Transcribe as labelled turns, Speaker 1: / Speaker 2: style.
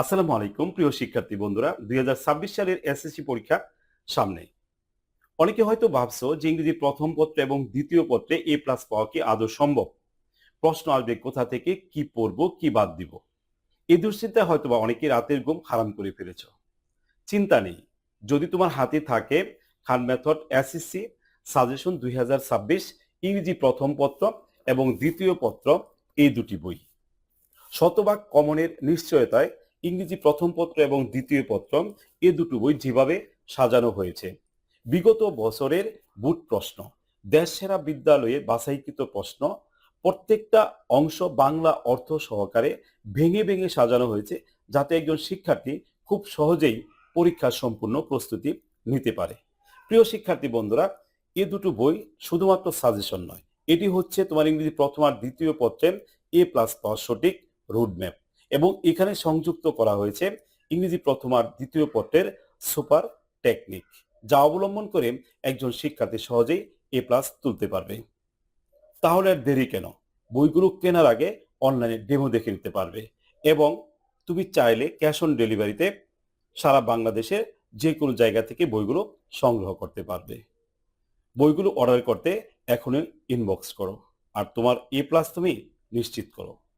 Speaker 1: আসসালামু আলাইকুম প্রিয় শিক্ষার্থী বন্ধুরা, 2026 সালের এসএসসি পরীক্ষা সামনে। অনেকে হয়তো ভাবছো যে ইংরেজি প্রথম পত্রে এবং দ্বিতীয় পত্রে এ প্লাস পাওয়া কি আদৌ সম্ভব? প্রশ্ন আসবে কোথা থেকে, কি পড়বো, কি বাদ দিব। এই দুশ্চিন্তায় হয়তো বা অনেকে রাতের ঘুম হারাম করে ফেলেছ। চিন্তা নেই, যদি তোমার হাতে থাকে খান মেথড এসএসসি সাজেশন 2026 ইংরেজি প্রথম পত্র এবং দ্বিতীয় পত্র, এই দুটি বই শতভাগ কমনের নিশ্চয়তায় ইংরেজি প্রথম পত্র এবং দ্বিতীয় পত্র, এ দুটো বই যেভাবে সাজানো হয়েছে, বিগত বছরের বুট প্রশ্ন, দেশ সেরা বিদ্যালয়ে বাছাইকৃত প্রশ্ন, প্রত্যেকটা অংশ বাংলা অর্থ সহকারে ভেঙে ভেঙে সাজানো হয়েছে, যাতে একজন শিক্ষার্থী খুব সহজেই পরীক্ষার সম্পূর্ণ প্রস্তুতি নিতে পারে। প্রিয় শিক্ষার্থী বন্ধুরা, এ দুটো বই শুধুমাত্র সাজেশন নয়, এটি হচ্ছে তোমার ইংরেজি প্রথম আর দ্বিতীয় পত্রের এ প্লাস পাওয়ার সঠিক রোডম্যাপ, এবং এখানে সংযুক্ত করা হয়েছে ইংরেজি প্রথম আর দ্বিতীয় পত্রের সুপার টেকনিক, যা অবলম্বন করে একজন শিক্ষার্থী সহজেই এ প্লাস তুলতে পারবে। তাহলে আর দেরি কেন? বইগুলো কেনার আগে অনলাইনে ডেমো দেখে নিতে পারবে, এবং তুমি চাইলে ক্যাশ অন ডেলিভারিতে সারা বাংলাদেশের যে কোনো জায়গা থেকে বইগুলো সংগ্রহ করতে পারবে। বইগুলো অর্ডার করতে এখনই ইনবক্স করো, আর তোমার এ প্লাস তুমি নিশ্চিত করো।